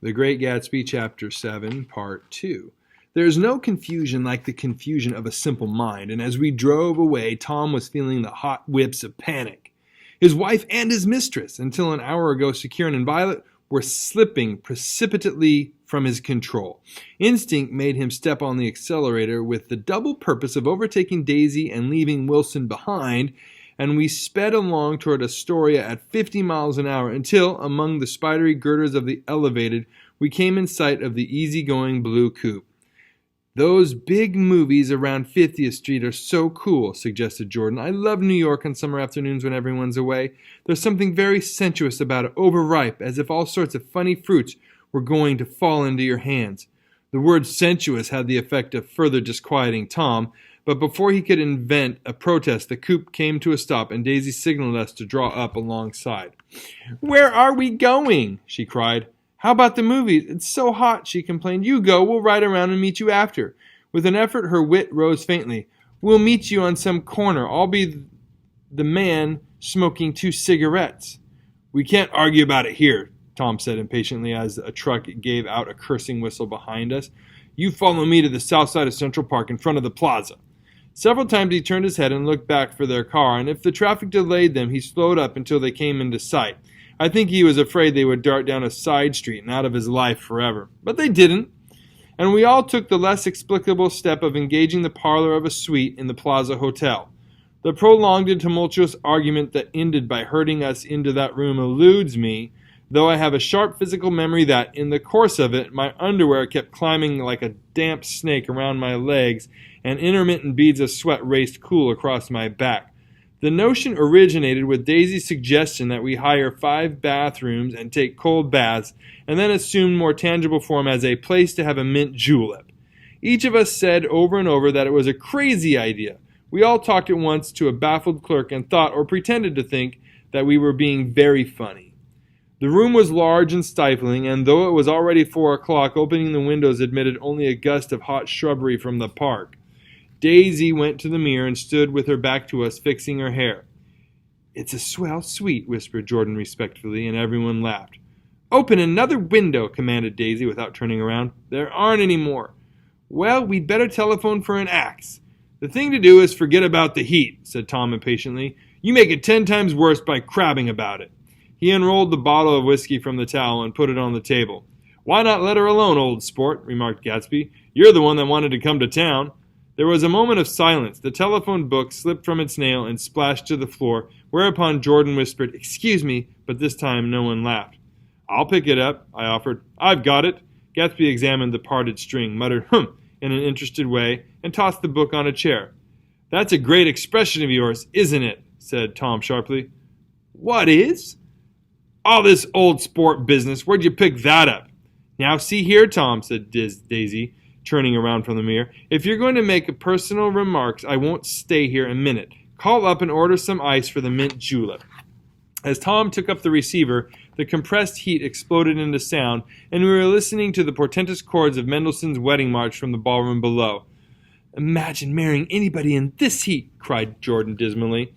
The Great Gatsby, Chapter 7, Part 2. There is no confusion like the confusion of a simple mind, and as we drove away, Tom was feeling the hot whips of panic. His wife and his mistress, until an hour ago secure and inviolate, were slipping precipitately from his control. Instinct made him step on the accelerator with the double purpose of overtaking Daisy and leaving Wilson behind, and we sped along toward Astoria at 50 miles an hour until, among the spidery girders of the elevated, we came in sight of the easy-going blue coupe. "Those big movies around 50th Street are so cool," suggested Jordan. "I love New York on summer afternoons when everyone's away. There's something very sensuous about it, overripe, as if all sorts of funny fruits were going to fall into your hands." The word sensuous had the effect of further disquieting Tom, but before he could invent a protest, the coupe came to a stop, and Daisy signaled us to draw up alongside. "Where are we going?" she cried. "How about the movies? It's so hot," she complained. "You go, we'll ride around and meet you after." With an effort, her wit rose faintly. "We'll meet you on some corner. I'll be the man smoking 2 cigarettes. "We can't argue about it here," Tom said impatiently as a truck gave out a cursing whistle behind us. "You follow me to the south side of Central Park in front of the plaza." Several times he turned his head and looked back for their car, and if the traffic delayed them, he slowed up until they came into sight. I think he was afraid they would dart down a side street and out of his life forever. But they didn't, and we all took the less explicable step of engaging the parlor of a suite in the Plaza Hotel. The prolonged and tumultuous argument that ended by herding us into that room eludes me, though I have a sharp physical memory that, in the course of it, my underwear kept climbing like a damp snake around my legs, and intermittent beads of sweat raced cool across my back. The notion originated with Daisy's suggestion that we hire 5 bathrooms and take cold baths, and then assumed more tangible form as a place to have a mint julep. Each of us said over and over that it was a crazy idea. We all talked at once to a baffled clerk and thought, or pretended to think, that we were being very funny. The room was large and stifling, and though it was already 4 o'clock, opening the windows admitted only a gust of hot shrubbery from the park. Daisy went to the mirror and stood with her back to us, fixing her hair. "It's a swell suite," whispered Jordan respectfully, and everyone laughed. "Open another window," commanded Daisy without turning around. "There aren't any more." "Well, we'd better telephone for an axe." "The thing to do is forget about the heat," said Tom impatiently. "You make it 10 times worse by crabbing about it." He unrolled the bottle of whiskey from the towel and put it on the table. "Why not let her alone, old sport?" remarked Gatsby. "You're the one that wanted to come to town." There was a moment of silence. The telephone book slipped from its nail and splashed to the floor, whereupon Jordan whispered, "Excuse me," but this time no one laughed. "I'll pick it up," I offered. "I've got it." Gatsby examined the parted string, muttered "Humph" in an interested way, and tossed the book on a chair. "That's a great expression of yours, isn't it?" said Tom sharply. "What is?" "All this old sport business. Where'd you pick that up?" "Now see here, Tom," said Daisy, turning around from the mirror. "If you're going to make personal remarks, I won't stay here a minute. Call up and order some ice for the mint julep." As Tom took up the receiver, the compressed heat exploded into sound, and we were listening to the portentous chords of Mendelssohn's Wedding March from the ballroom below. "Imagine marrying anybody in this heat," cried Jordan dismally.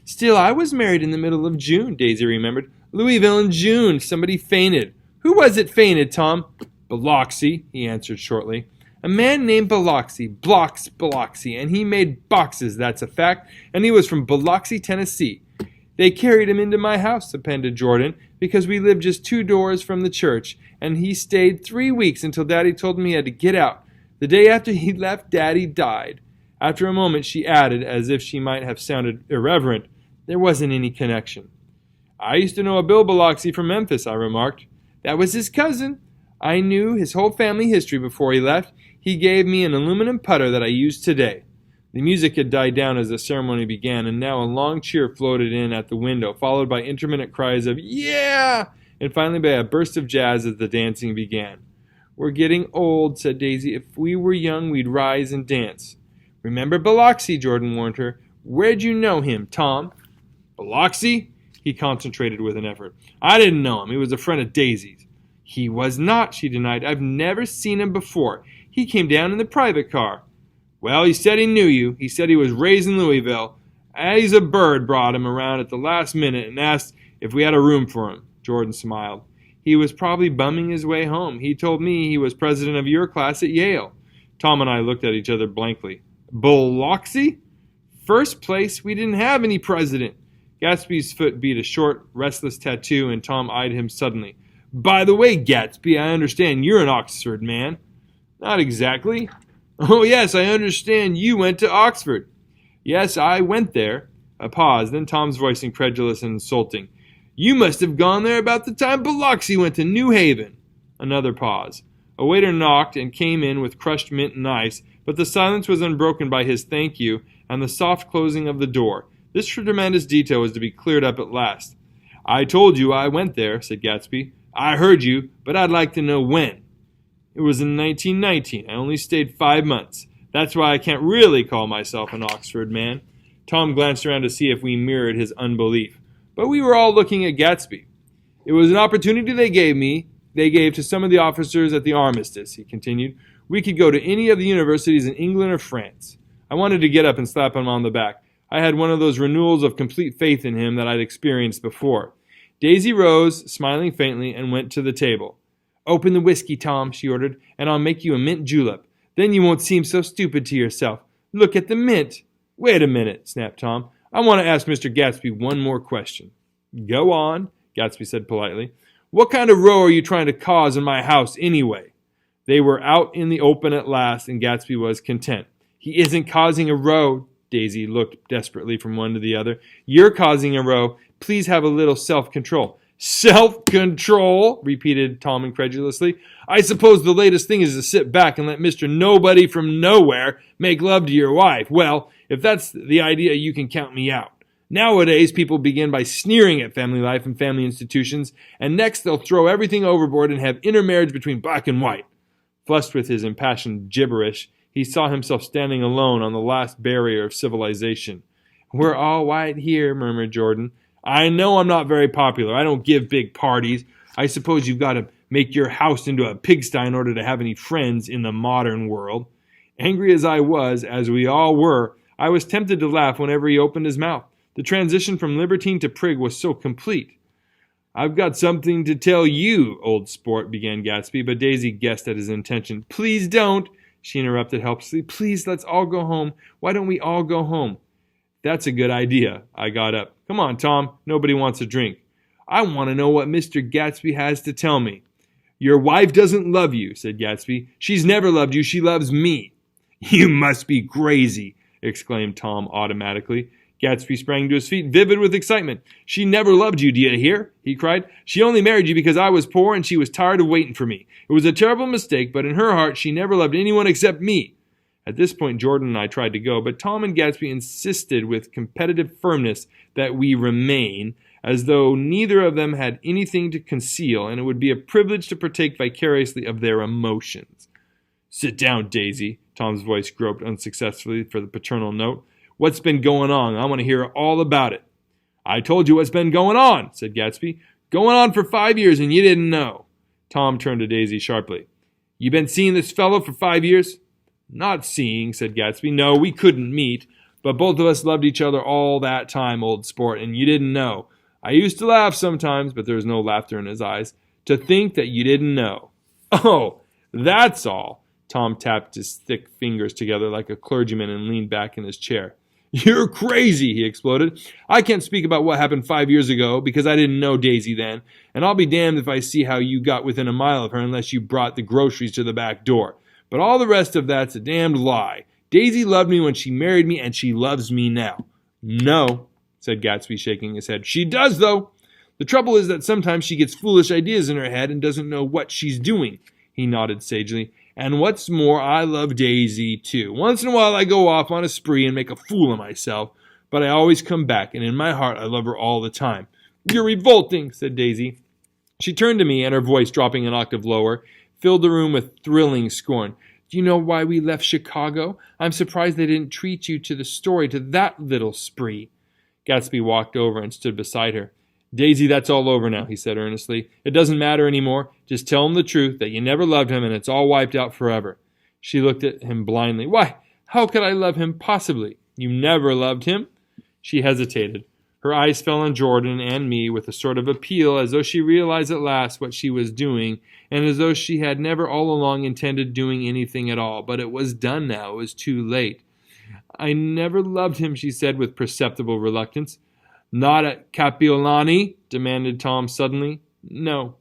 "Still, I was married in the middle of June," Daisy remembered. "Louisville in June. Somebody fainted." "Who was it fainted, Tom?" "Biloxi," he answered shortly. "A man named Biloxi, Biloxi, and he made boxes, that's a fact, and he was from Biloxi, Tennessee." "They carried him into my house," appended Jordan, "because we lived just 2 doors from the church, and he stayed 3 weeks until Daddy told him he had to get out. The day after he left, Daddy died." After a moment she added, as if she might have sounded irreverent, "There wasn't any connection." "I used to know a Bill Biloxi from Memphis," I remarked. "That was his cousin. I knew his whole family history before he left. He gave me an aluminum putter that I use today." The music had died down as the ceremony began, and now a long cheer floated in at the window, followed by intermittent cries of "Yeah!" and finally by a burst of jazz as the dancing began. "We're getting old," said Daisy. "If we were young, we'd rise and dance." "Remember Biloxi," Jordan warned her. "Where'd you know him, Tom?" "Biloxi?" He concentrated with an effort. "I didn't know him. He was a friend of Daisy's." "He was not," she denied. "I've never seen him before. He came down in the private car." "Well, he said he knew you. He said he was raised in Louisville. He's a bird brought him around at the last minute and asked if we had a room for him." Jordan smiled. He was probably bumming his way home. He told me he was president of your class at Yale." Tom and I looked at each other blankly. "Biloxi? First place, we didn't have any president." Gatsby's foot beat a short, restless tattoo, and Tom eyed him suddenly. "By the way, Gatsby, I understand you're an Oxford man." "Not exactly." "Oh, yes, I understand you went to Oxford." "Yes, I went there." A pause, then Tom's voice incredulous and insulting. "You must have gone there about the time Biloxi went to New Haven." Another pause. A waiter knocked and came in with crushed mint and ice, but the silence was unbroken by his thank you and the soft closing of the door. This tremendous detail was to be cleared up at last. "I told you I went there," said Gatsby. "I heard you, but I'd like to know when." "It was in 1919. I only stayed 5 months. That's why I can't really call myself an Oxford man." Tom glanced around to see if we mirrored his unbelief. But we were all looking at Gatsby. "It was an opportunity they gave to some of the officers at the armistice," he continued. "We could go to any of the universities in England or France." I wanted to get up and slap him on the back. I had one of those renewals of complete faith in him that I'd experienced before. Daisy rose, smiling faintly, and went to the table. "Open the whiskey, Tom," she ordered, "and I'll make you a mint julep. Then you won't seem so stupid to yourself. Look at the mint." "Wait a minute," snapped Tom. "I want to ask Mr. Gatsby one more question." "Go on," Gatsby said politely. "What kind of row are you trying to cause in my house anyway?" They were out in the open at last, and Gatsby was content. "He isn't causing a row." Daisy looked desperately from one to the other. "You're causing a row. Please have a little self-control." "Self-control?" repeated Tom incredulously. "I suppose the latest thing is to sit back and let Mr. Nobody from Nowhere make love to your wife. Well, if that's the idea, you can count me out. Nowadays, people begin by sneering at family life and family institutions, and next they'll throw everything overboard and have intermarriage between black and white." Flushed with his impassioned gibberish, he saw himself standing alone on the last barrier of civilization. "We're all white here," murmured Jordan. "I know I'm not very popular. I don't give big parties. I suppose you've got to make your house into a pigsty in order to have any friends in the modern world." Angry as I was, as we all were, I was tempted to laugh whenever he opened his mouth. The transition from libertine to prig was so complete. "I've got something to tell you, old sport," began Gatsby, but Daisy guessed at his intention. "Please don't," she interrupted helplessly. "Please, let's all go home. Why don't we all go home?" "That's a good idea." I got up. "Come on, Tom. Nobody wants a drink." "I want to know what Mr. Gatsby has to tell me." "Your wife doesn't love you," said Gatsby. "She's never loved you. She loves me." "You must be crazy," exclaimed Tom automatically. Gatsby sprang to his feet, vivid with excitement. "She never loved you, do you hear?" he cried. "She only married you because I was poor and she was tired of waiting for me. It was a terrible mistake, but in her heart she never loved anyone except me." At this point, Jordan and I tried to go, but Tom and Gatsby insisted with competitive firmness that we remain, as though neither of them had anything to conceal, and it would be a privilege to partake vicariously of their emotions. "Sit down, Daisy." Tom's voice groped unsuccessfully for the paternal note. "What's been going on? I want to hear all about it." "I told you what's been going on," said Gatsby. "Going on for 5 years and you didn't know." Tom turned to Daisy sharply. "You been seeing this fellow for 5 years?" "Not seeing," said Gatsby. "No, we couldn't meet. But both of us loved each other all that time, old sport, and you didn't know. I used to laugh sometimes," but there was no laughter in his eyes, "to think that you didn't know." "Oh, that's all." Tom tapped his thick fingers together like a clergyman and leaned back in his chair. "You're crazy," he exploded. "I can't speak about what happened 5 years ago because I didn't know Daisy then, and I'll be damned if I see how you got within a mile of her unless you brought the groceries to the back door. But all the rest of that's a damned lie. Daisy loved me when she married me, and she loves me now." "No," said Gatsby, shaking his head. "She does, though. The trouble is that sometimes she gets foolish ideas in her head and doesn't know what she's doing." He nodded sagely. "And what's more, I love Daisy, too. Once in a while I go off on a spree and make a fool of myself, but I always come back, and in my heart I love her all the time." "You're revolting," said Daisy. She turned to me, and her voice, dropping an octave lower, filled the room with thrilling scorn. "Do you know why we left Chicago? I'm surprised they didn't treat you to the story to that little spree." Gatsby walked over and stood beside her. "Daisy, that's all over now," he said earnestly. "It doesn't matter anymore. Just tell him the truth, that you never loved him, and it's all wiped out forever." She looked at him blindly. "Why, how could I love him possibly?" "You never loved him?" She hesitated. Her eyes fell on Jordan and me with a sort of appeal, as though she realized at last what she was doing, and as though she had never all along intended doing anything at all. But it was done now. It was too late. I never loved him, she said with perceptible reluctance. Not at Capiolani? Demanded Tom suddenly. No.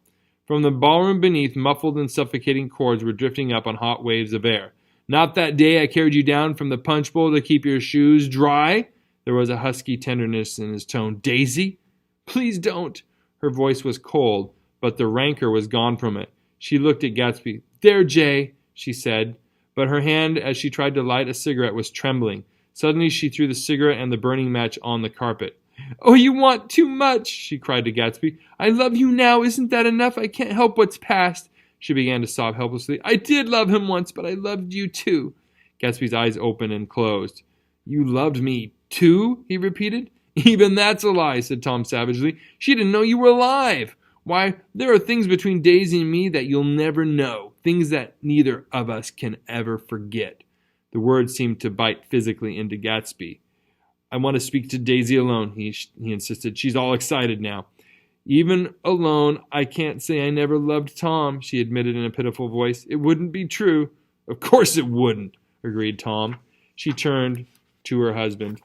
From the ballroom beneath, muffled and suffocating chords were drifting up on hot waves of air. Not that day I carried you down from the punch bowl to keep your shoes dry? There was a husky tenderness in his tone. Daisy? Please don't. Her voice was cold, but the rancor was gone from it. She looked at Gatsby. There, Jay, she said, but her hand, as she tried to light a cigarette, was trembling. Suddenly she threw the cigarette and the burning match on the carpet. Oh, you want too much, she cried to Gatsby. I love you now. Isn't that enough? I can't help what's past. She began to sob helplessly. I did love him once, but I loved you too. Gatsby's eyes opened and closed. You loved me too? He repeated. Even that's a lie, said Tom savagely. She didn't know you were alive. Why, there are things between Daisy and me that you'll never know, things that neither of us can ever forget. The words seemed to bite physically into Gatsby. I want to speak to Daisy alone, he insisted. She's all excited now. Even alone, I can't say I never loved Tom, she admitted in a pitiful voice. It wouldn't be true. Of course it wouldn't, agreed Tom. She turned to her husband.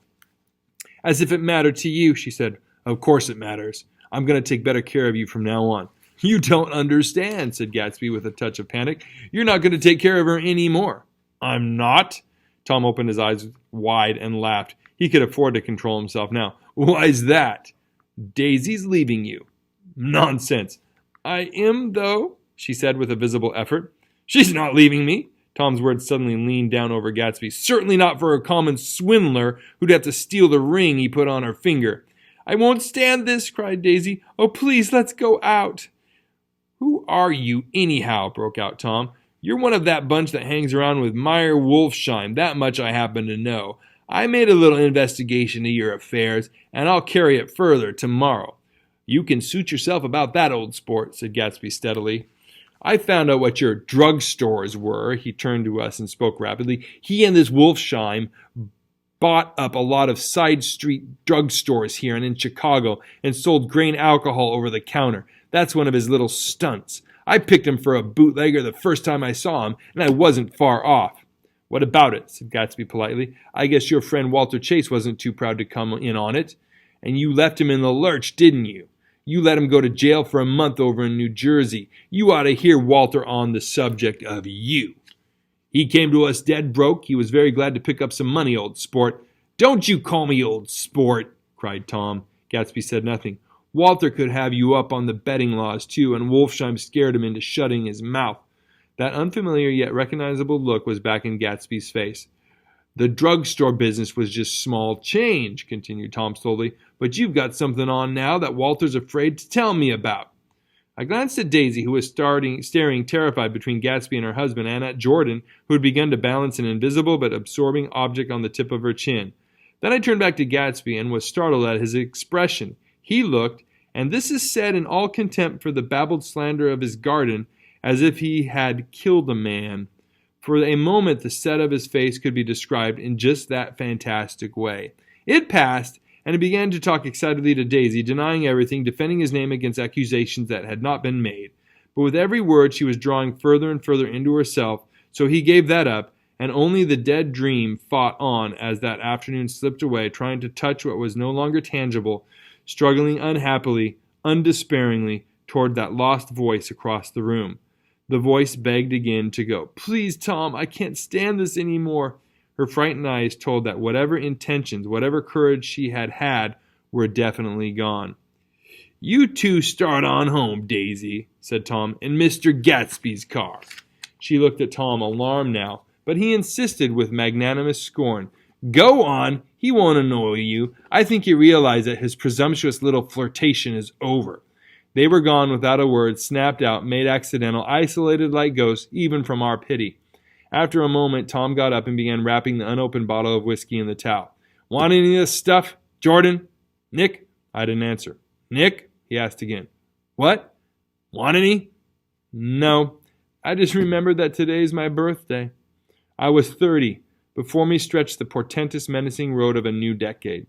As if it mattered to you, she said. Of course it matters. I'm going to take better care of you from now on. You don't understand, said Gatsby with a touch of panic. You're not going to take care of her any more. I'm not? Tom opened his eyes wide and laughed. He could afford to control himself now. Why's that? Daisy's leaving you. Nonsense. I am, though, she said with a visible effort. She's not leaving me. Tom's words suddenly leaned down over Gatsby. Certainly not for a common swindler who'd have to steal the ring he put on her finger. I won't stand this, cried Daisy. Oh, please, let's go out. Who are you, anyhow? Broke out Tom. You're one of that bunch that hangs around with Meyer Wolfsheim. That much I happen to know. I made a little investigation of your affairs, and I'll carry it further tomorrow. You can suit yourself about that, old sport, said Gatsby steadily. I found out what your drugstores were. He turned to us and spoke rapidly. He and this Wolfsheim bought up a lot of side street drugstores here and in Chicago and sold grain alcohol over the counter. That's one of his little stunts. I picked him for a bootlegger the first time I saw him, and I wasn't far off. What about it? Said Gatsby politely. I guess your friend Walter Chase wasn't too proud to come in on it. And you left him in the lurch, didn't you? You let him go to jail for a month over in New Jersey. You ought to hear Walter on the subject of you. He came to us dead broke. He was very glad to pick up some money, old sport. Don't you call me old sport, cried Tom. Gatsby said nothing. Walter could have you up on the betting laws, too, and Wolfsheim scared him into shutting his mouth. That unfamiliar yet recognizable look was back in Gatsby's face. The drugstore business was just small change, continued Tom slowly, but you've got something on now that Walter's afraid to tell me about. I glanced at Daisy, who was staring terrified between Gatsby and her husband, and at Jordan, who had begun to balance an invisible but absorbing object on the tip of her chin. Then I turned back to Gatsby and was startled at his expression. He looked, and this is said in all contempt for the babbled slander of his garden, as if he had killed a man. For a moment the set of his face could be described in just that fantastic way. It passed, and he began to talk excitedly to Daisy, denying everything, defending his name against accusations that had not been made. But with every word she was drawing further and further into herself, so he gave that up, and only the dead dream fought on as that afternoon slipped away, trying to touch what was no longer tangible, struggling unhappily, undespairingly, toward that lost voice across the room. The voice begged again to go. Please, Tom, I can't stand this any more. Her frightened eyes told that whatever intentions, whatever courage she had had, were definitely gone. You two start on home, Daisy, said Tom, in Mr. Gatsby's car. She looked at Tom, alarmed now, but he insisted with magnanimous scorn. Go on. He won't annoy you. I think you realize that his presumptuous little flirtation is over. They were gone without a word, snapped out, made accidental, isolated like ghosts, even from our pity. After a moment, Tom got up and began wrapping the unopened bottle of whiskey in the towel. Want any of this stuff, Jordan? Nick? I didn't answer. Nick? He asked again. What? Want any? No. I just remembered that today's my birthday. I was 30. Before me stretched the portentous, menacing road of a new decade.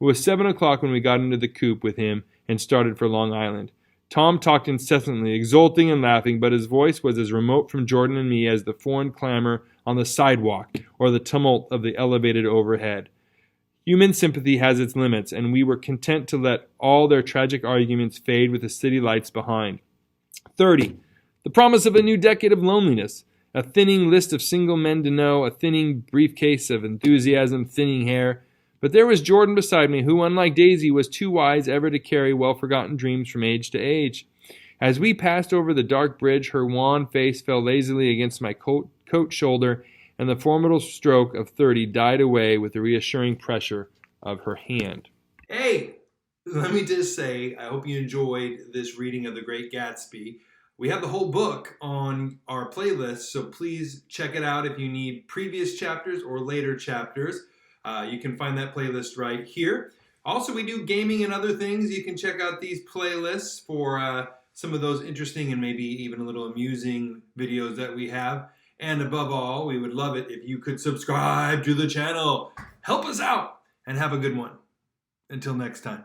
It was 7 o'clock when we got into the coupe with him and started for Long Island. Tom talked incessantly, exulting and laughing, but his voice was as remote from Jordan and me as the foreign clamor on the sidewalk or the tumult of the elevated overhead. Human sympathy has its limits, and we were content to let all their tragic arguments fade with the city lights behind. 30. The promise of a new decade of loneliness. A thinning list of single men to know, a thinning briefcase of enthusiasm, thinning hair. But there was Jordan beside me, who, unlike Daisy, was too wise ever to carry well-forgotten dreams from age to age. As we passed over the dark bridge, her wan face fell lazily against my coat shoulder, and the formidable stroke of 30 died away with the reassuring pressure of her hand. Hey, let me just say, I hope you enjoyed this reading of The Great Gatsby. We have the whole book on our playlist, so please check it out if you need previous chapters or later chapters. You can find that playlist right here. Also, we do gaming and other things. You can check out these playlists for some of those interesting and maybe even a little amusing videos that we have. And above all, we would love it if you could subscribe to the channel. Help us out and have a good one. Until next time.